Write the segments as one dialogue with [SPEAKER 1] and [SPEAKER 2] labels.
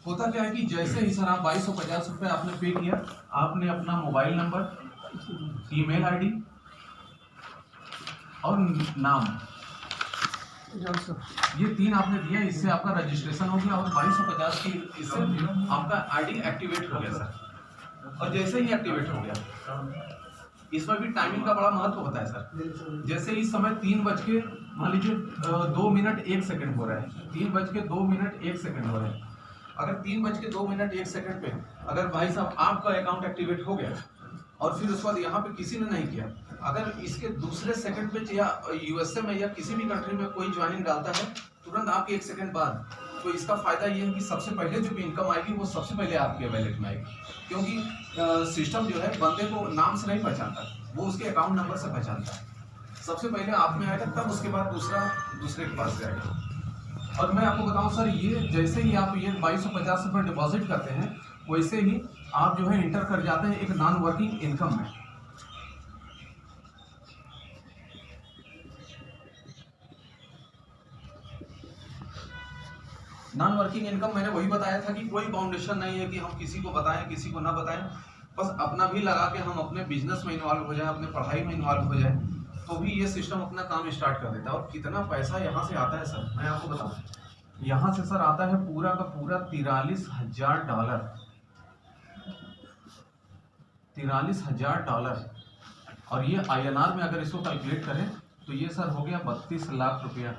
[SPEAKER 1] होता क्या है कि जैसे ही सर आप 2250 रुपये आपने पे किया, आपने अपना मोबाइल नंबर, ईमेल आईडी और नाम, ये 3 आपने दिया, इससे आपका रजिस्ट्रेशन हो गया और 2250 की इससे आपका आईडी एक्टिवेट हो गया सर। और जैसे ही एक्टिवेट हो गया, इसमें भी टाइमिंग का बड़ा महत्व होता है सर। जैसे इस समय 3 बज के मान लीजिए 2 मिनट 1 सेकंड हो रहा है, 3 बज के 2 मिनट 1 सेकंड हो रहा है। अगर 3 बज के 2 मिनट 1 सेकंड पे अगर भाई साहब आपका अकाउंट एक्टिवेट हो गया और फिर उसके बाद यहाँ पे किसी ने नहीं किया, अगर इसके दूसरे सेकंड पे या यूएसए में या किसी भी कंट्री में कोई ज्वाइनिंग डालता है, तुरंत आपके 1 सेकंड बाद, तो इसका फायदा ये है कि सबसे पहले जो भी इनकम आएगी वो सबसे पहले आपके वैलेट में आएगी, क्योंकि सिस्टम जो है बंदे को नाम से नहीं पहचानता, वो उसके अकाउंट नंबर से पहचानता है। सबसे पहले आप में आएगा, तब उसके बाद दूसरे के पास जाएगा। और मैं आपको बताऊं सर, ये जैसे ही आप ये 2250 रुपये डिपॉजिट करते हैं, वैसे ही आप जो है इंटर कर जाते हैं एक नॉन वर्किंग इनकम में। नॉन वर्किंग इनकम मैंने वही बताया था कि कोई बाउंडेशन नहीं है कि हम किसी को बताएं किसी को ना बताएं, बस अपना भी लगा के हम अपने बिजनेस में इन्वॉल्व हो जाए, अपने पढ़ाई में इन्वॉल्व हो जाए, तो भी ये सिस्टम अपना काम स्टार्ट कर देता है। और कितना पैसा यहाँ से आता है सर, मैं आपको बताऊं, यहाँ से सर आता है पूरा का पूरा $43,000, $43,000। और ये INR में अगर इसको कैलकुलेट करें तो ये सर हो गया 32 लाख रुपया।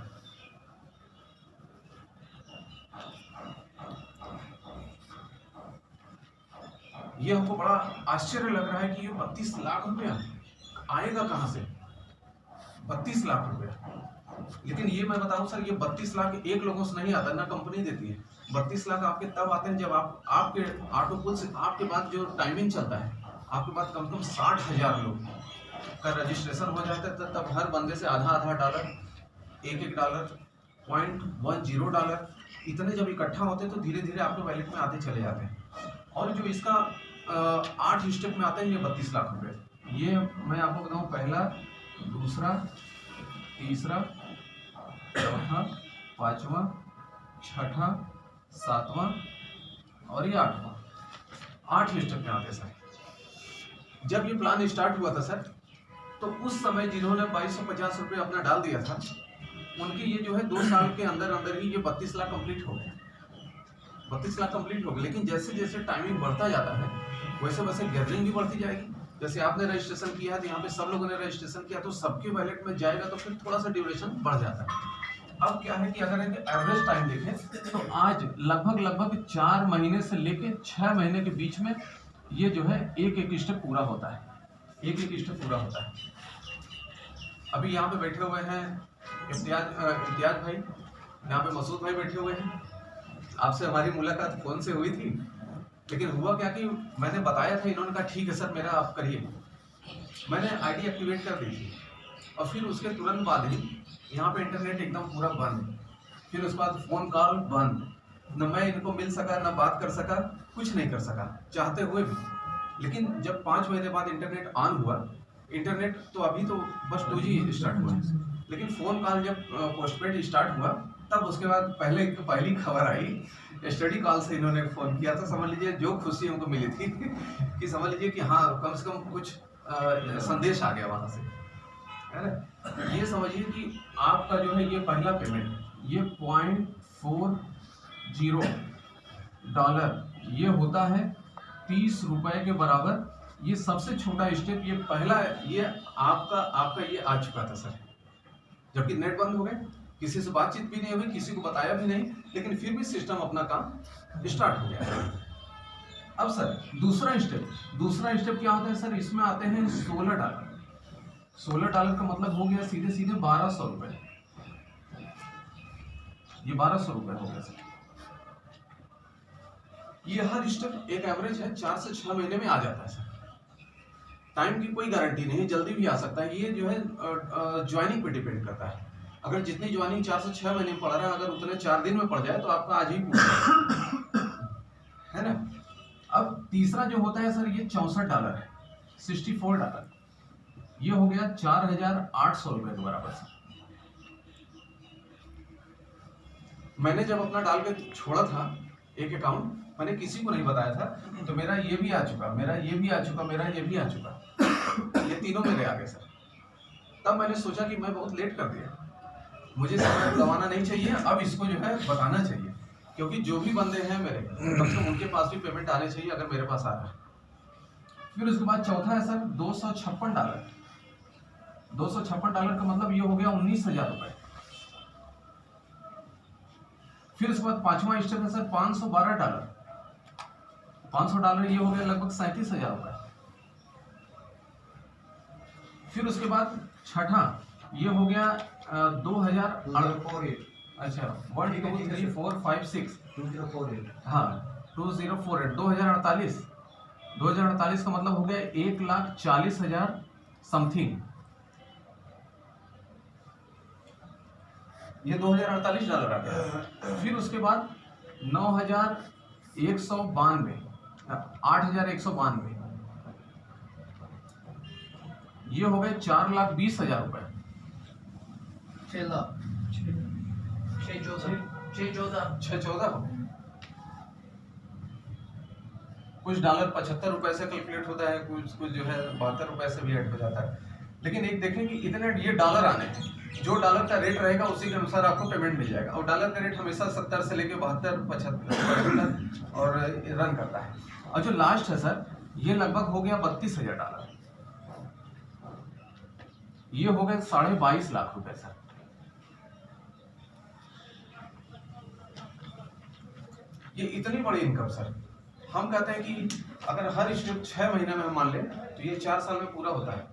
[SPEAKER 1] ये हमको बड़ा आश्चर्य लग रहा है कि ये 32 लाख रुपया आएगा कहाँ से, 32 लाख रुपया। लेकिन ये मैं बताऊं सर, ये 32 लाख एक लोगों से नहीं आता, ना कंपनी देती है। 32 लाख आपके तब आते हैं जब आपके ऑटो पुल से आपके बाद जो टाइमिंग चलता है, आपके पास कम से कम 60,000 लोग का रजिस्ट्रेशन हो जाता है, तब हर बंदे से आधा $1, $1, $0.10 इतने जब इकट्ठा होते हैं तो धीरे धीरे आपके वैलेट में आते चले जाते हैं। और जो इसका 8 स्टेप में आता है ये 32 लाख रुपये। ये मैं आपको बताऊं, पहला, दूसरा, तीसरा, चौथा, पांचवा, छठा, सातवां और ये 8वां, 8 स्टेप में आते हैं सर। जब ये प्लान स्टार्ट हुआ था सर, तो उस समय जिन्होंने 2250 रुपये अपना डाल दिया था, उनकी ये जो है 2 साल के अंदर अंदर ही ये 32 लाख कंप्लीट हो गए, 32 लाख कंप्लीट हो गए। लेकिन जैसे जैसे टाइमिंग बढ़ता जाता है, वैसे वैसे गैदरिंग भी बढ़ती जाएगी। जैसे आपने रजिस्ट्रेशन किया है तो यहाँ पे सब लोगों ने रजिस्ट्रेशन किया, तो सबके वैलेट में जाएगा, तो फिर थोड़ा सा ड्यूरेशन बढ़ जाता है। अब क्या है कि अगर एवरेज टाइम देखें तो आज लगभग 4 महीने से लेके 6 महीने के बीच में ये जो है एक स्टेप पूरा होता है, एक स्टेप पूरा होता है। अभी यहाँ पे बैठे हुए हैं इम्तियाज भाई, यहाँ पे मसूद भाई बैठे हुए हैं। आपसे हमारी मुलाकात फोन से हुई थी, लेकिन हुआ क्या कि मैंने बताया था, इन्होंने कहा ठीक है सर मेरा आप करिए। मैंने आईडी एक्टिवेट कर दी थी और फिर उसके तुरंत बाद ही यहाँ पे इंटरनेट एकदम पूरा बंद, फिर उसके बाद फ़ोन कॉल बंद, न मैं इनको मिल सका, न बात कर सका, कुछ नहीं कर सका चाहते हुए भी। लेकिन जब 5 महीने बाद इंटरनेट ऑन हुआ, इंटरनेट तो अभी तो बस 2G स्टार्ट हुआ, लेकिन फ़ोन कॉल जब पोस्टपेड स्टार्ट हुआ, तब उसके बाद पहली खबर आई, स्टडी कॉल से इन्होंने फ़ोन किया था। समझ लीजिए जो खुशी हमको मिली थी कि समझ लीजिए कि हाँ कम से कम कुछ संदेश आ गया वहाँ से, है ना। ये समझिए कि आपका जो है ये पहला पेमेंट, ये $0.40 ये होता है 30 रुपये के बराबर। ये सबसे छोटा स्टेप, ये पहला, ये आपका ये आ चुका था सर, जबकि नेट बंद हो गए, किसी से बातचीत भी नहीं हुई, किसी को बताया भी नहीं, लेकिन फिर भी सिस्टम अपना काम स्टार्ट हो गया। अब सर दूसरा स्टेप क्या होता है सर, इसमें आते हैं $16। $16 का मतलब हो गया सीधे सीधे 1200 रुपये, ये 1200 रुपये हो गया सर। ये हर स्टेप एक एवरेज है 4 से 6 महीने में आ जाता है सर। टाइम की कोई गारंटी नहीं, जल्दी भी आ सकता है। ये जो है ज्वाइनिंग पे डिपेंड करता है। अगर जितनी ज्वाइनिंग 4 से 6 महीने में पड़ रहा है, अगर उतने 4 दिन में पड़ जाए तो आपका आज ही पूरा है ना। अब तीसरा जो होता है सर, ये $64 है, $64। ये हो गया 4,800 रुपये के बराबर सर। मैंने जब अपना डाल के छोड़ा था एक अकाउंट मैंने किसी को नहीं बताया था, तो मेरा ये भी आ चुका, मेरा ये भी आ चुका, मेरा ये भी आ चुका, ये तीनों मेरे आ गए सर। तब मैंने सोचा कि मैं बहुत लेट कर दिया, मुझे समय गंवाना नहीं चाहिए, अब इसको जो है बताना चाहिए, क्योंकि जो भी बंदे हैं मेरे, कम से कम उनके पास भी पेमेंट आने चाहिए अगर मेरे पास आ रहा है। फिर उसके बाद चौथा है सर $256। $256 का मतलब ये हो गया 19,000 रुपए। फिर उसके बाद पांचवा स्टेप है सर $512। $500 ये हो गया लगभग 37,000 रुपए। फिर उसके बाद छठा ये हो गया 2000। अच्छा 1 2 3 4 5 6 2048। हाँ 2048 2048। 2048 का मतलब हो गया 1,40,000 समथिंग, ये $2048 आ गया। फिर उसके बाद 9,192 8,192 ये हो गए 4,20,000 रुपए। 6,14 हो गए। कुछ डॉलर 75 रुपए से कैलकुलेट होता है, कुछ जो है 72 रुपए से भी ऐड हो जाता है। लेकिन एक देखें कि इतने ये डॉलर आने हैं, जो डॉलर का रेट रहेगा उसी के अनुसार आपको पेमेंट मिल जाएगा। और डॉलर का रेट हमेशा 70 से लेके 72 75 और रन करता है। और जो लास्ट है सर ये लगभग हो गया $32,000, ये हो गए 22.5 लाख रुपए सर। ये इतनी बड़ी इनकम सर, हम कहते हैं कि अगर हर स्टेप 6 महीने में हम मान लें तो ये 4 साल में पूरा होता है।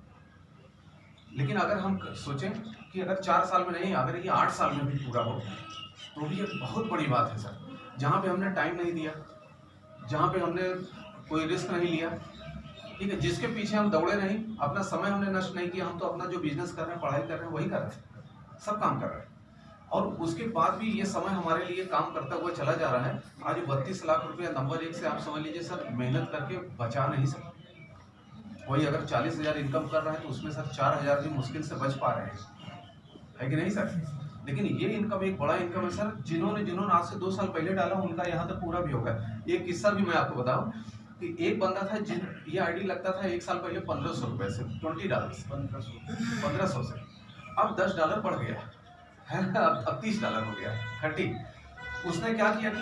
[SPEAKER 1] लेकिन अगर हम सोचें कि अगर 4 साल में नहीं, अगर ये 8 साल में भी पूरा हो तो भी ये बहुत बड़ी बात है सर। जहाँ पे हमने टाइम नहीं दिया, जहाँ पे हमने कोई रिस्क नहीं लिया, ठीक है, जिसके पीछे हम दौड़े नहीं, अपना समय हमने नष्ट नहीं किया, हम तो अपना जो बिजनेस कर रहे हैं, पढ़ाई कर रहे हैं, वही कर रहे हैं, सब काम कर रहे हैं, और उसके बाद भी ये समय हमारे लिए काम करता हुआ चला जा रहा है। आज 32 लाख रुपया नंबर 1 से आप समझ लीजिए सर, मेहनत करके बचा नहीं सकते। कोई अगर 40,000 इनकम कर रहा है तो उसमें सर 4,000 भी मुश्किल से बच पा रहे हैं, है कि नहीं सर। लेकिन ये इनकम एक बड़ा इनकम है सर। जिन्होंने आज से 2 साल पहले डाला उनका यहाँ तक पूरा भी होगा। एक किस्सा भी मैं आपको बताऊं कि एक बंदा था ये आईडी लगता था 1 साल पहले 1,500 रुपए से, $20 1500 से, अब $10 बढ़ गया है, अब $30 हो गया 30। उसने क्या किया कि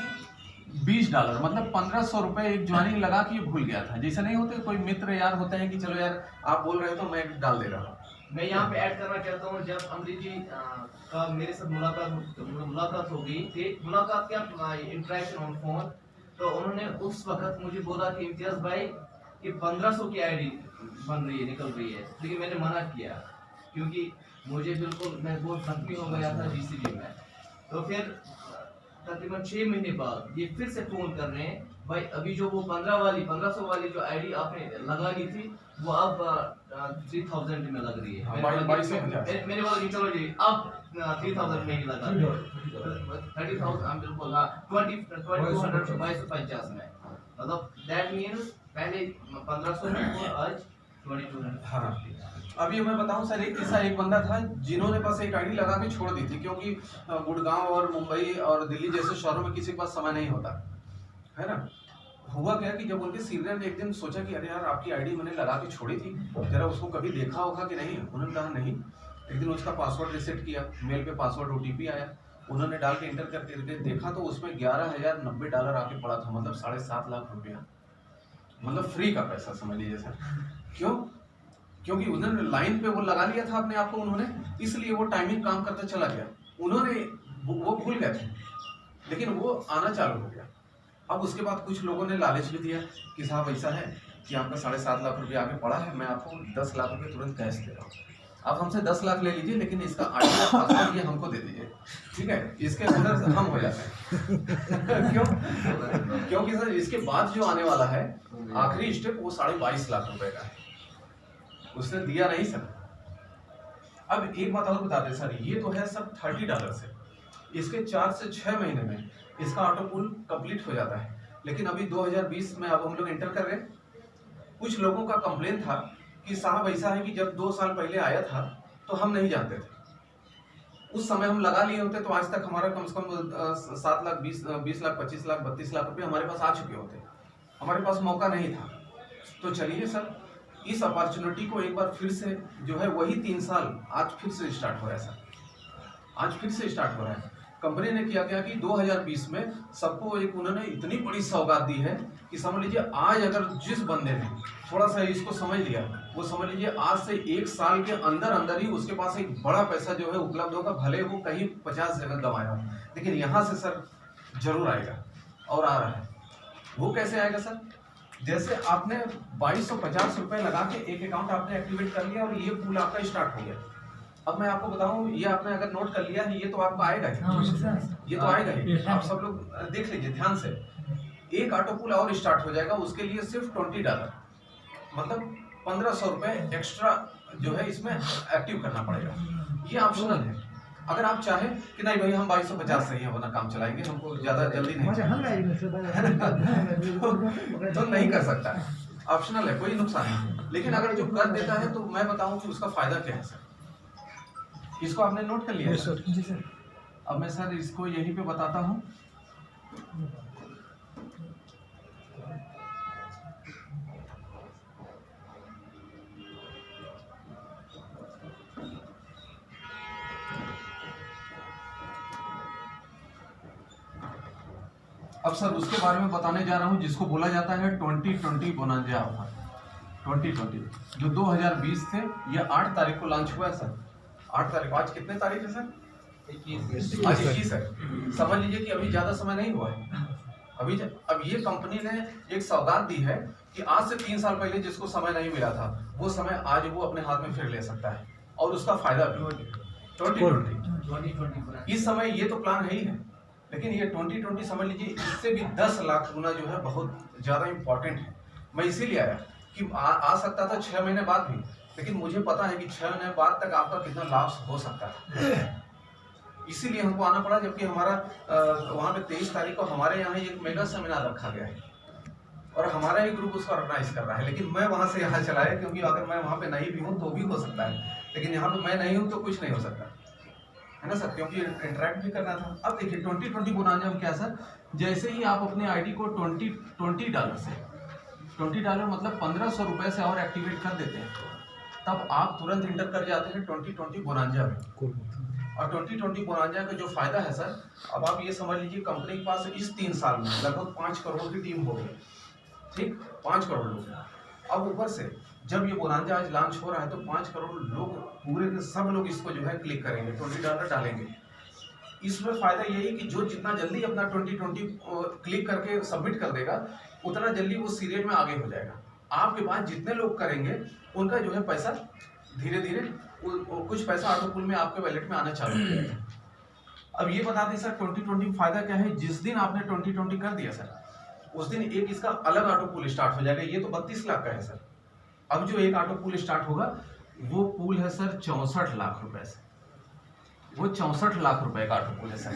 [SPEAKER 1] $20 मतलब 1,500 रुपए एक ज्वाइनिंग लगा के भूल गया था। जैसे नहीं होते कोई मित्र यार होते हैं कि चलो यार आप बोल रहे हो तो मैं डाल दे रहा हूँ।
[SPEAKER 2] मैं यहाँ पे ऐड करना चाहता हूँ, जब अमरीत जी का मेरे साथ मुलाकात हो गई थी, मुलाकात क्या इंटरेक्शन ऑन फोन, तो उन्होंने उस वक्त मुझे बोला कि इम्तियाज भाई कि 1,500 की आईडी बन रही है, निकल रही है। लेकिन मैंने मना किया क्योंकि मुझे बिल्कुल मैं बहुत जख्मी हो गया था जीसीबी में। तो फिर तकरीबन 6 महीने बाद ये फिर से फोन कर रहे हैं, भाई अभी जो वो 1,500 वाली जो आईडी आपने लगानी थी वो अब 3,000 में लग रही है। मेरे वाला चलो जी अब 3,000 में ही लगा 30,000 बिल्कुल 2,250 में, मतलब दैट मीन्स पहले 1,500 में आज 2,200।
[SPEAKER 1] हाँ अब ये मैं बताऊं सर, एक किस्सा, एक बंदा था जिन्होंने बस एक आईडी लगा के छोड़ दी थी, क्योंकि गुड़गांव और मुंबई और दिल्ली जैसे शहरों में किसी के पास समय नहीं होता है ना। हुआ क्या कि जब उनके सीनियर ने एक दिन सोचा कि अरे यार आपकी आईडी मैंने लगा के छोड़ी थी, जरा उसको कभी देखा होगा कि नहीं। उन्होंने कहा नहीं। एक दिन उसका पासवर्ड रिसेट किया, मेल पे पासवर्ड OTP आया, उन्होंने डाल के इंटर करके देखा तो उसमें $11,090 आके पड़ा था, मतलब 7.5 लाख रुपया, मतलब फ्री का पैसा समझ लीजिए सर। क्यों? क्योंकि उन्होंने लाइन पे वो लगा लिया था अपने आप को उन्होंने, इसलिए वो टाइमिंग काम करता चला गया। उन्होंने वो भूल गए थे, लेकिन वो आना चालू हो गया। अब उसके बाद कुछ लोगों ने लालच भी दिया कि साहब ऐसा है कि आपका 7.5 लाख रुपया आगे पड़ा है, मैं आपको 10 लाख रुपये तुरंत कैश दे रहा हूँ, आप हमसे 10 लाख ले लीजिए, लेकिन इसका आईडी पासवर्ड ये हमको दे दीजिए, ठीक है, इसके अंदर हम हो जाते हैं। क्यों? क्योंकि सर इसके बाद जो आने वाला है आखिरी स्टेप वो 22.5 लाख रुपए का है, उसने दिया नहीं सर। अब एक बात और बता दें सर, ये तो है सब $30 से, इसके 4 से 6 महीने में इसका ऑटो पुल कंप्लीट हो जाता है। लेकिन अभी 2020 में अब हम लोग एंटर कर रहे हैं। कुछ लोगों का कंप्लेन था कि साहब ऐसा है कि जब 2 साल पहले आया था तो हम नहीं जानते थे, उस समय हम लगा लिए होते तो आज तक हमारा कम से कम 7 लाख 20 लाख 25 लाख 32 लाख रुपए हमारे पास आ चुके होते। हमारे पास मौका नहीं था। तो चलिए सर, इस अपॉर्चुनिटी को एक बार फिर से जो है वही 3 साल आज फिर से स्टार्ट हो रहा है सर, आज फिर से स्टार्ट हो रहा है। कंपनी ने किया क्या कि 2020 में सबको एक उन्होंने इतनी बड़ी सौगात दी है कि समझ लीजिए आज अगर जिस बंदे ने थोड़ा सा इसको समझ लिया, वो समझ लीजिए आज से 1 साल के अंदर अंदर ही उसके पास एक बड़ा पैसा जो है उपलब्ध होगा, भले वो कहीं 50 जगह गंवाया हो, लेकिन यहाँ से सर जरूर आएगा और आ रहा है। वो कैसे आएगा सर? जैसे आपने 2250 रुपए लगा के एक अकाउंट आपने एक्टिवेट कर लिया और ये पूल आपका स्टार्ट हो गया। अब मैं आपको बताऊं, ये आपने अगर नोट कर लिया ये तो आपको आएगा ही, ये तो आएगा ही। आप सब लोग देख लीजिए ध्यान से, एक ऑटो पूल और स्टार्ट हो जाएगा, उसके लिए सिर्फ $20 मतलब 1500 रुपए एक्स्ट्रा जो है इसमें एक्टिव करना पड़ेगा। ये ऑप्शनल है। अगर आप चाहें कि नहीं भाई हम 2250 से ही अपना काम चलाएंगे, हमको ज्यादा जल्दी नहीं तो नहीं कर सकता है, ऑप्शनल है, कोई नुकसान नहीं। लेकिन अगर जो कर देता है तो मैं बताऊं कि उसका फायदा क्या है सर। इसको आपने नोट कर लिया सर? जी सर। अब मैं सर इसको यहीं पे बताता हूँ। अब सर उसके बारे में बताने जा रहा हूँ जिसको बोला जाता है 2020 बोनांजा ऑफर। 2020 जो 2020 थे, ये 8 तारीख को लॉन्च हुआ है सर। 8 तारीख, आज कितने तारीख है सर? 21। आज 21 है। समझ लीजिए कि अभी ज्यादा समय नहीं हुआ है। अब ये कंपनी ने एक सौगात दी है कि आज से 3 साल पहले जिसको समय नहीं मिला था, वो समय आज वो अपने हाथ में फिर ले सकता है और उसका फायदा भी। 2020 इस समय ये तो प्लान है ही है, लेकिन ये 2020 समझ लीजिए इससे भी 10 लाख गुना जो है बहुत ज्यादा इंपॉर्टेंट है। मैं इसीलिए आया कि आ सकता था 6 महीने बाद भी, लेकिन मुझे पता है कि 6 महीने बाद तक आपका कितना लॉस हो सकता है, इसीलिए हमको आना पड़ा। जबकि हमारा वहाँ पे 23 तारीख को हमारे यहाँ एक मेगा सेमिनार रखा गया है और हमारा ही ग्रुप उसको ऑर्गेनाइज कर रहा है, लेकिन मैं वहाँ से यहाँ चलाया क्योंकि अगर मैं वहाँ पे नहीं भी हूँ तो भी हो सकता है, लेकिन यहाँ पे मैं नहीं हूँ तो कुछ नहीं हो सकता है ना सर, क्योंकि इंटरेक्ट भी करना था। अब देखिए 2020 बोनांजा में क्या सर, जैसे ही आप अपने आईडी को $20 से $20 मतलब 1500 रुपए से और एक्टिवेट कर देते हैं, तब आप तुरंत इंटर कर जाते हैं 2020 बोनांजा में। और 2020 बोनांजा का जो फायदा है सर, अब आप ये समझ लीजिए कंपनी के पास इस 3 साल में लगभग 5 करोड़ की टीम हो गई, ठीक, 5 करोड़ लोग। अब ऊपर से जब ये बोनांजा आज लॉन्च हो रहा है तो 5 करोड़ लोग पूरे के सब लोग इसको जो है क्लिक करेंगे, $20 डालेंगे। इसमें फायदा यही कि जो जितना जल्दी अपना 2020 क्लिक करके सबमिट कर देगा, उतना जल्दी वो सीरियल में आगे हो जाएगा। आपके पास जितने लोग करेंगे उनका जो है पैसा धीरे धीरे कुछ पैसा ऑटो पूल में आपके वैलेट में आना चालू हो जाएगा। अब ये बता दें सर 2020 फायदा क्या है। जिस दिन आपने 2020 कर दिया सर, उस दिन एक इसका अलग ऑटो पूल स्टार्ट हो जाएगा। ये तो 32 लाख का है सर। अब जो एक ऑटो पूल स्टार्ट होगा वो पूल है सर 64 लाख रुपए से, वो 64 लाख रुपए का ऑटो पूल है सर।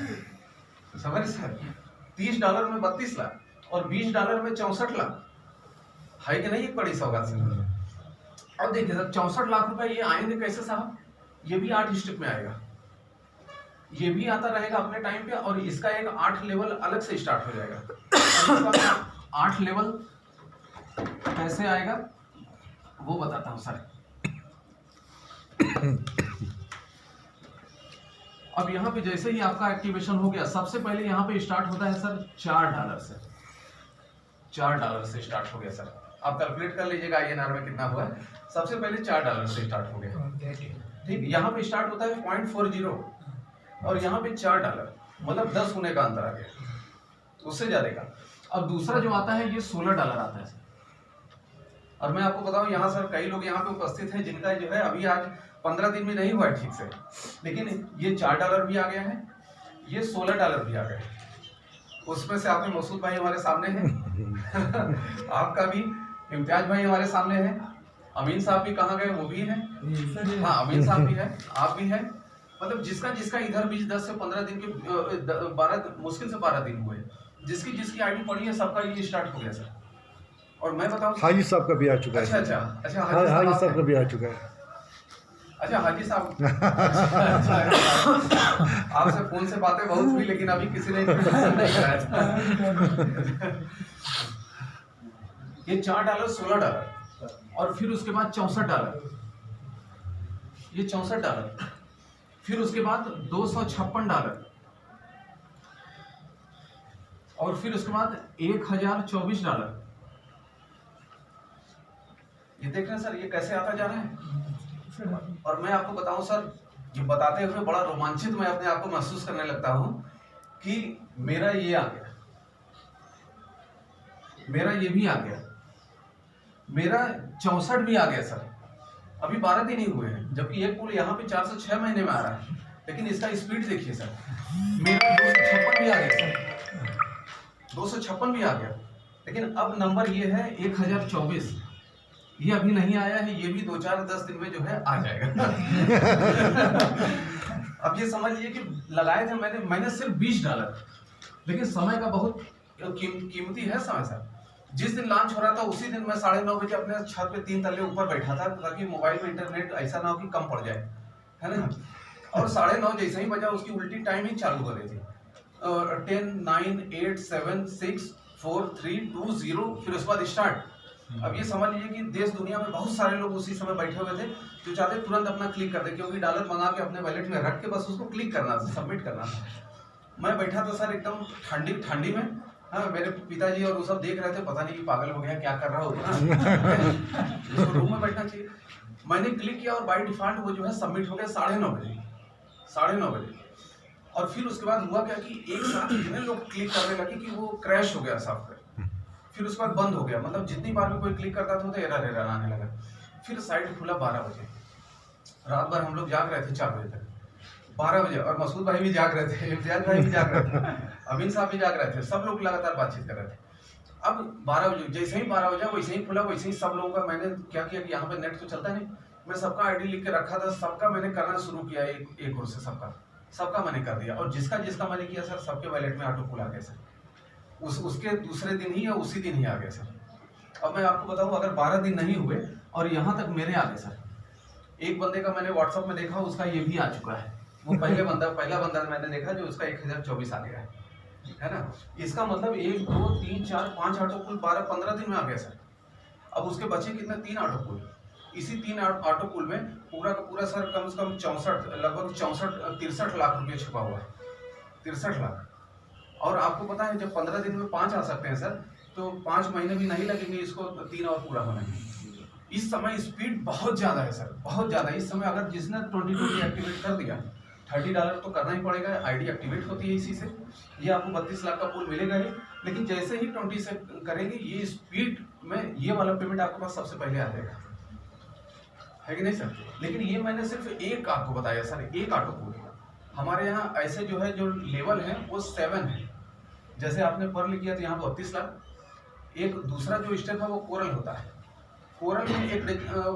[SPEAKER 1] समझ सर, $30 में 32 लाख और $20 में 64 लाख है कि नहीं, एक बड़ी सौगात से। अब देखिए सर 64 लाख रुपए ये आएंगे कैसे साहब? ये भी 8 स्टेप में आएगा, ये भी आता रहेगा अपने टाइम पे, और इसका एक 8 लेवल अलग से स्टार्ट हो जाएगा। 8 लेवल कैसे आएगा वो बताता हूं सर। अब यहाँ पे जैसे ही आपका एक्टिवेशन हो गया, सबसे पहले यहाँ पे स्टार्ट होता है सर $4 से। $4 से स्टार्ट हो गया सर। आप कैलकुलेट कर लीजिएगा INR में कितना हुआ है। सबसे पहले $4 से स्टार्ट हो गया, ठीक। यहाँ पे स्टार्ट होता है 0.40 और यहाँ पे $4 मतलब 10 गुने का अंतर आ गया, उससे ज्यादा का। अब दूसरा जो आता है ये $16 आता है। और मैं आपको बताऊं यहाँ सर कई लोग यहाँ पे उपस्थित हैं जिनका जो है अभी आज 15 दिन में नहीं हुआ है ठीक से, लेकिन ये $4 भी आ गया है, ये $16 भी आ गया है। उसमें से आपके मसूद भाई हमारे सामने हैं आपका भी इम्तियाज भाई हमारे सामने है, अमीन साहब भी कहाँ गए, वो भी है। हाँ अमीन साहब भी है, आप भी है। मतलब जिसका जिसका इधर बीच 10 से 15 दिन के 12 मुश्किल से 12 दिन हुए, जिसकी जिसकी आईडी पड़ी है सबका ये स्टार्ट हो गया सर। और मैं बताऊं
[SPEAKER 3] हाजी साहब का भी आ चुका है।
[SPEAKER 1] अच्छा
[SPEAKER 3] हाजी साहब का भी आ चुका है।
[SPEAKER 1] अच्छा हाजी साहब, आपसे फोन से बातें बहुत हुई लेकिन अभी किसी ने इंट्रोडक्शन नहीं कराया था। ये $4 $16 और फिर उसके बाद $64, ये $64, फिर उसके बाद $256 और फिर उसके बाद $1024। ये देख रहे हैं सर, ये कैसे आता जा रहा है। और मैं आपको बताऊं सर, ये बताते हुए बड़ा रोमांचित मैं अपने आप को महसूस करने लगता हूं कि मेरा ये आ गया, मेरा ये भी आ गया, मेरा 64 भी आ गया सर। अभी 12 दिन ही हुए हैं, जबकि एक पुल यहाँ पे 4 से 6 महीने में आ रहा है, लेकिन इसका स्पीड देखिए सर। मेरा 256 भी आ गया सर, 256 भी आ गया। लेकिन अब नंबर ये है 1024, ये अभी नहीं आया है, ये भी 2-4-10 दिन में जो है आ जाएगा। अब ये समझ लीजिए कि लगाए थे मैंने सिर्फ $20, लेकिन समय का बहुत कीमती है समय सर। जिस दिन लॉन्च हो रहा था उसी दिन मैं 9:30 बजे अपने छत पे 3 तल्ले ऊपर बैठा था, ताकि मोबाइल में इंटरनेट ऐसा ना हो कि कम पड़ जाए, है ना। और 9:30 जैसे ही बजा उसकी उल्टी टाइमिंग चालू कर रही थी, 10 9 8 7 6 4 3 2 0, फिर उसके बाद स्टार्ट। अब ये समझ लीजिए कि देश दुनिया में बहुत सारे लोग उसी समय बैठे हुए थे जो चाहते तुरंत अपना क्लिक कर दे, क्योंकि डॉलर मंगा के अपने वॉलेट में रख के बस उसको क्लिक करना था, सबमिट करना था। मैं बैठा था सर एकदम ठंडी में, हाँ, मेरे पिताजी और वो सब देख रहे थे, पता नहीं कि पागल हो गया, क्या कर रहा होगा, इसको रूम में बैठना चाहिए। मैंने क्लिक किया और बाय डिफॉल्ट वो जो है सबमिट हो गया 9:30 बजे। और फिर उसके बाद हुआ क्या कि एक साथ इतने लोग क्लिक करने लगे कि वो क्रैश हो गया सॉफ्टवेयर। फिर उसके बाद बंद हो गया, मतलब जितनी बार भी कोई क्लिक करता था तो एरर आने लगा। फिर साइट खुला 12 बजे, रात भर हम लोग जाग रहे थे 4 बजे तक, 12 बजे, और मसूद भाई भी जाग रहे थे, इम्तियाज भाई भी जाग रहे थे, अमीन साहब भी जाग रहे थे, सब लोग लगातार बातचीत कर रहे थे। अब 12 बजे, जैसे ही 12 बजा वैसे ही खुला, वैसे ही सब लोगों का मैंने क्या किया कि यहाँ पे नेट तो चलता नहीं, मैं सबका आईडी लिख के रखा था, सबका मैंने करना शुरू किया, एक ओर से सबका मैंने कर दिया। और जिसका मैंने किया सर, सबके वॉलेट में ऑटो पुल आ गया सर, उसके दूसरे दिन ही या उसी दिन ही आ गया सर। अब मैं आपको बताऊं, अगर 12 दिन नहीं हुए और यहाँ तक मेरे आ गए सर। एक बंदे का मैंने व्हाट्सएप में देखा, उसका ये भी आ चुका है, वो पहला बंदा मैंने देखा जो उसका 1024 आ गया है ना। इसका मतलब 1 2 3 4 5 ऑटो पुल 12-15 दिन में आ गया सर। अब उसके बचे कितने, 3 ऑटो पुल। इसी 3 ऑटो पुल में पूरा का पूरा सर कम से कम 63 लाख रुपये छुपा हुआ है, 63 लाख। और आपको पता है जब 15 दिन में 5 आ सकते हैं सर, तो 5 महीने भी नहीं लगेंगे इसको 3 और पूरा होने में। इस समय स्पीड बहुत ज़्यादा है सर, बहुत ज़्यादा। इस समय अगर जिसने 2020 एक्टिवेट कर दिया, $30 तो करना ही पड़ेगा, आईडी एक्टिवेट होती है इसी से। ये आपको 32 लाख का पुल मिलेगा ही, लेकिन जैसे ही 20 से करेंगे ये स्पीड में ये वाला पेमेंट आपके पास सबसे पहले आ जाएगा, है कि नहीं सर। लेकिन ये मैंने सिर्फ एक आपको बताया सर, एक ऑटो पुल। हमारे यहाँ ऐसे जो है जो लेवल है वो 7 है। जैसे आपने पर्ल किया तो यहाँ 32 लाख। एक दूसरा जो स्टेप है वो कोरल होता है। कोरल में एक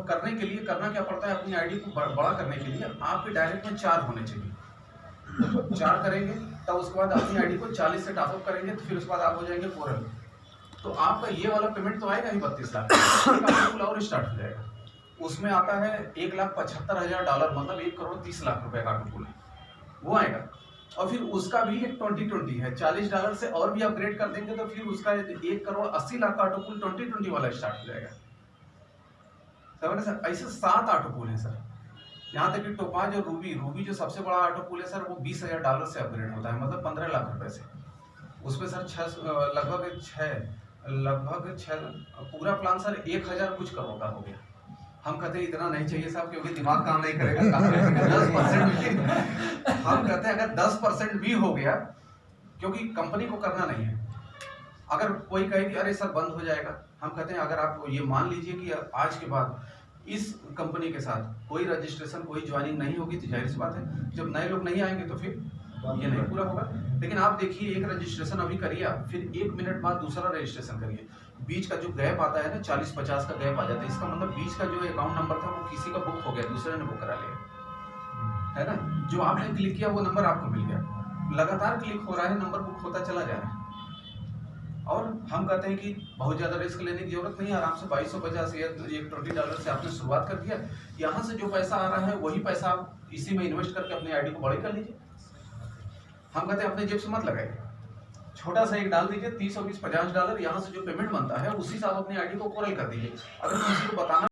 [SPEAKER 1] करने के लिए करना क्या पड़ता है, अपनी आईडी को बड़ा करने के लिए आपके डायरेक्ट में 4 होने चाहिए। 4 करेंगे तब उसके बाद अपनी आईडी को 40 से टॉपअप करेंगे, तो फिर उसके बाद आप हो जाएंगे कोरल। तो आपका ये वाला पेमेंट तो आएगा ही 32 लाख और स्टार्ट हो जाएगा। उसमें आता है $1,75,000, मतलब 1,30,00,000 रुपए का ऑटो पुल है, वो आएगा। और फिर उसका भी एक 2020 है, $40 से और भी अपग्रेड कर देंगे तो फिर उसका 1,80,00,000 का ऑटो पुल 2020 वाला स्टार्ट हो जाएगा। समझ सर, ऐसे 7 ऑटो पुल हैं सर। यहाँ तक कि टोपाज और रूबी जो सबसे बड़ा ऑटो पुल है सर, वो $20,000 से अपग्रेड होता है, मतलब 15 लाख रुपए से। उसमें सर लगभग 6 पूरा प्लान सर 1,000 कुछ करोड़ का हो गया। हम कहते हैं इतना नहीं चाहिए साहब, क्योंकि दिमाग काम नहीं करेगा। 10% भी, हम कहते हैं अगर 10% भी हो गया, क्योंकि कंपनी को करना नहीं है। अगर कोई कहे कि अरे सर बंद हो जाएगा, हम कहते हैं अगर आप ये मान लीजिए कि आज के बाद इस कंपनी के साथ कोई रजिस्ट्रेशन, कोई ज्वाइनिंग नहीं होगी, तो जाहिर सी बात है जब नए लोग नहीं आएंगे तो फिर ये नहीं पूरा होगा। लेकिन आप देखिए, एक रजिस्ट्रेशन अभी करिए आप, फिर 1 मिनट बाद दूसरा रजिस्ट्रेशन करिए, बीच का जो गैप आता है ना 40-50 का गैप आ जाता है। इसका मतलब बीच का जो अकाउंट नंबर था वो किसी का बुक हो गया, दूसरे ने बुक करा लिया, है ना। जो आपने क्लिक किया वो नंबर आपको मिल गया, लगातार क्लिक हो रहा है, नंबर बुक होता चला जा रहा है। और हम कहते हैं कि बहुत ज़्यादा रिस्क लेने की जरूरत नहीं है, आराम से $2250 या $120 से आपने शुरुआत कर दिया। यहाँ से जो पैसा आ रहा है वही पैसा आप इसी में इन्वेस्ट करके अपनी आईडी को बड़ी कर लीजिए। हम कहते हैं अपने जेब से मत लगाइए, छोटा सा एक डाल दीजिए, $30 और $20 $50, यहाँ से जो पेमेंट बनता है उसी से आप अपनी आईडी को कोरल कर दीजिए। अगर किसी को बताना